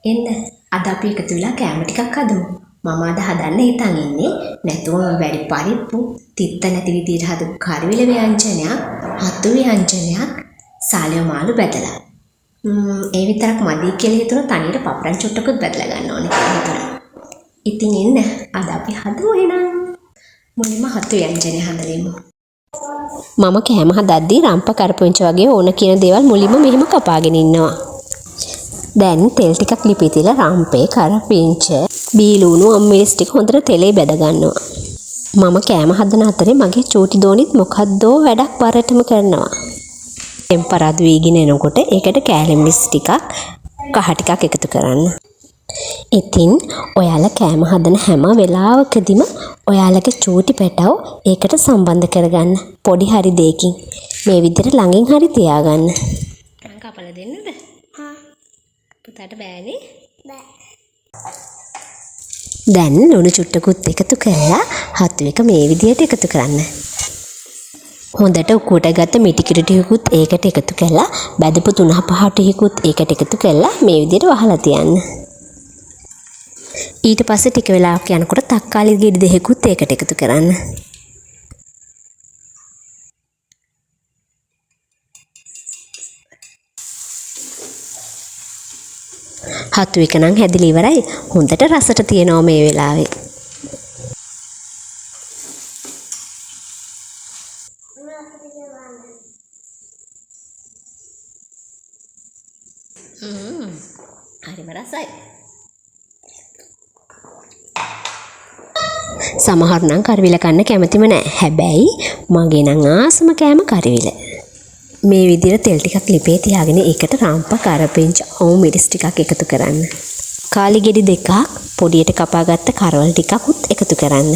එන්න අද අපි එකතු වෙලා කෑම ටිකක් හදමු. මම අද හදන්න හිතන් ඉන්නේ නැතුවම වැඩි පරිප්පු, තිත්ත නැති විදිහට හදපු කරවිල ව්‍යංජනයක්, හතු ව්‍යංජනයක්, සාලිය මාළු බැදලා. ඒ විතරක් මදි කියලා හිතුණා තනියට පපරන් චුට්ටකුත් බැදලා ගන්න ඕනේ කියලා හිතුණා. ඉතින් එන්න අද අපි හදමු එහෙනම්. මුලින්ම හතු ව්‍යංජනය හදමු. මම කෑම හදද්දී රම්ප කරපුංච වගේ ඕන කියන දේවල් මුලින්ම මෙහෙම කපාගෙන ඉන්නවා. දැන් තෙල් ටිකක් ලිපේ තියලා රම්පේ කරපිංච බීලුණු අම්මිරිස් ටික හොඳට තෙලේ බැද ගන්නවා. මම කෑම හදන අතරේ මගේ චූටි දෝනිත් මොකද්දෝ වැඩක් වරටම කරනවා. ටෙම්පරාදු වීගෙන එනකොට ඒකට කෑලි මිස් ටිකක් කහ ටිකක් එකතු කරන්න. ඉතින් ඔයාලා කෑම හදන හැම වෙලාවකදීම ඔයාලගේ චූටි පැටව ඒකට සම්බන්ධ කරගන්න පොඩි හරි දෙයකින් මේ විදිහට ළඟින් හරි තියාගන්න. මං කපලා දෙන්නද? පුතාට බෑනේ? බෑ. දැන් ලුණු චුට්ටකුත් එකතු කරලා හතු එක මේ විදිහට එකතු කරන්න. හොඳට උකුට ගත්ත මිටි කිරි ටිකකුත් ඒකට එකතු කරලා බැදපු 3-5 ටිකකුත් ඒකට එකතු කරලා මේ විදිහට වහලා තියන්න. ඊට පස්සේ ටික වෙලාවක් යනකොට තක්කාලි ගෙඩි දෙකකුත් ඒකට එකතු කරන්න. හතු එක නම් හැදිලා ඉවරයි. හොඳට රසට තියෙනවා මේ වෙලාවේ. හරිම රසයි. සමහර නම් කරවිල කන්න කැමතිම නැහැ. හැබැයි මගේ නම් ආසම කෑම කරවිල. මේ විදිහට තෙල් ටිකක් ලිපේ තියාගෙන ඒකට රම්ප කරපිංච අවු මිරිස් ටිකක් එකතු කරන්න. කාලි ගෙඩි දෙකක් පොඩියට කපාගත්ත කරවල් ටිකකුත් එකතු කරන්න.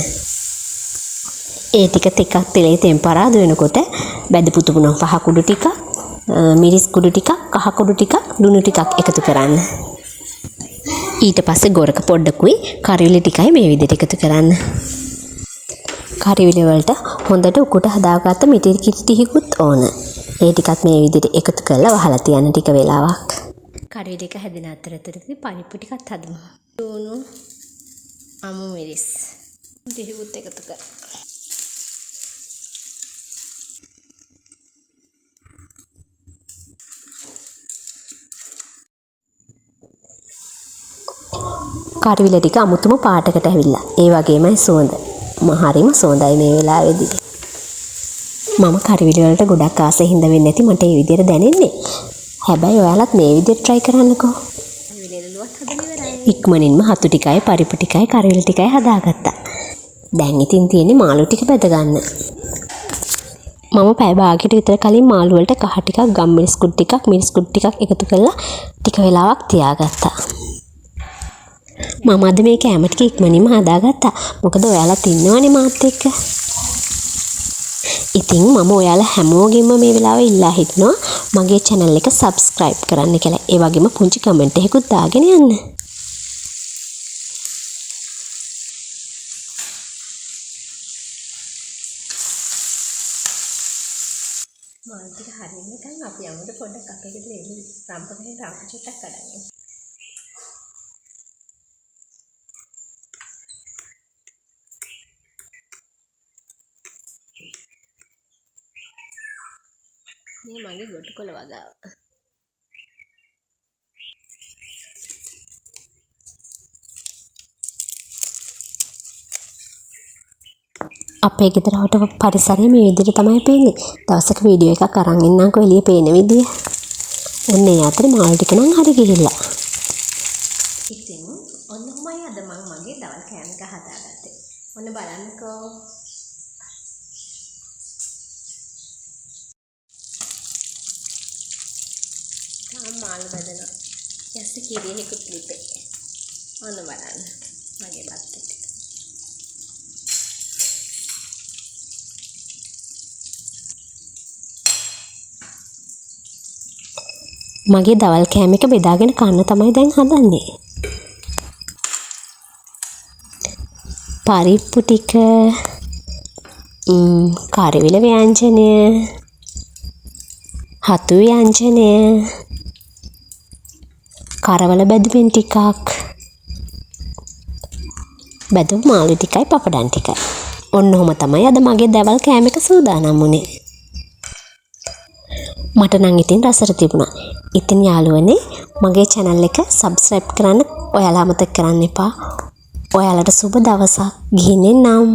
ඒ ටික ටිකක් තෙලේ ටෙම්පරාදු වෙනකොට බැදපු 3-5 කුඩු ටිකක්, මිරිස් කුඩු ටිකක්, කහ කුඩු ටිකක්, ලුණු ටිකක් එකතු කරන්න. ඊට පස්සේ ගොරක පොඩ්ඩකුයි කරවිල ටිකයි මේ විදිහට එකතු කරන්න. කරවිල වලට හොඳට උකුට හදාගත්ත මිටි කිරි ටිකකුත් ඕන. ඒ ටිකත් මේ විදිහට එකතු කරලා වහලා තියන්න ටික වෙලාවක්. කරවිල එක හැදෙන අතරතුරදී පරිප්පු ටිකත් හදමු. ලුණු, අමු මිරිස් ටිකකුත් එකතු කරලා. කරවිල ටික අමුතුම පාටකට ඇවිල්ලා. ඒ වගේමයි සුවඳ. හරිම සුවඳයි මේ වෙලාවේදී. මම කරවිල වලට ගොඩක් ආසයි හින්දා වෙන්නේ නැති මට මේ විදිහට දැනෙන්නේ. හැබැයි ඔයාලත් මේ විදිහට try කරන්නකෝ. ඉක්මනින්ම හතු ටිකයි පරිප්පු ටිකයි කරවිල ටිකයි හදාගත්තා. දැන් ඉතින් තියෙන්නේ මාළු ටික බෙද ගන්න. මම පැය භාගයකට විතර කලින් මාළු වලට කහ ටිකක්, ගම්මිරිස් කුඩු ටිකක්, මිරිස් කුඩු ටිකක් එකතු කරලා ටික වෙලාවක් තියාගත්තා. මම අද මේ කෑම ටික ඉක්මනින්ම හදාගත්තා. මොකද ඔයාලත් ඉන්නවනේ මාත් එක්ක. ඉතින් මම ඔයාලා හැමෝගෙම මේ වෙලාවේ ඉල්ලා හිටනවා මගේ channel එක subscribe කරන්න කියලා. ඒ වගේම පුංචි comment එකකුත් දාගෙන යන්න. මාළු ටික හරියනකන් අපි යමුද පොඩ්ඩක් අපේ ගෙදර එළි රම්පකෙන් රම්ප චුට්ටක් කඩන්න. මේ මගේ ගොටුකොළ වගාව. අපේ ගෙදරට පරිසරය මේ විදිහට තමයි පේන්නේ. දවසක වීඩියෝ එකක් අරන් ඉන්නම්කෝ එළිය පේන විදිය. ඔන්න ඒ අතරේ මාළු ටික නම් හරි ගිහිල්ලා. ඉතින් ඔන්න ඔහමයි අද මම මගේ දවල් කෑම එක හදාගත්තේ. ඔන්න බලන්නකෝ. මාළු බදනවා. යස්ස කිරියෙකුත් ලිපේ. ඔන්න බලන්න. මගේ බත් එක. මගේ දවල් කෑම එක බෙදාගෙන කන්න තමයි දැන් හදන්නේ. පරිප්පු ටික, කරවිල ව්‍යංජනය, හතු ව්‍යංජනය, කරවල බැදුමින් ටිකක්. බැදුම් මාළු ටිකයි පපඩම් ටිකයි. ඔන්න ඔහොම තමයි අද මගේ දවල් කෑම එක සූදානම් වුණේ. මට නම් ඉතින් රසට තිබුණා. ඉතින් යාළුවනේ මගේ channel එක subscribe කරන්න ඔයාලා අමතක කරන්න එපා. ඔයාලට සුබ දවසක්. ගිහින් එන්නම්.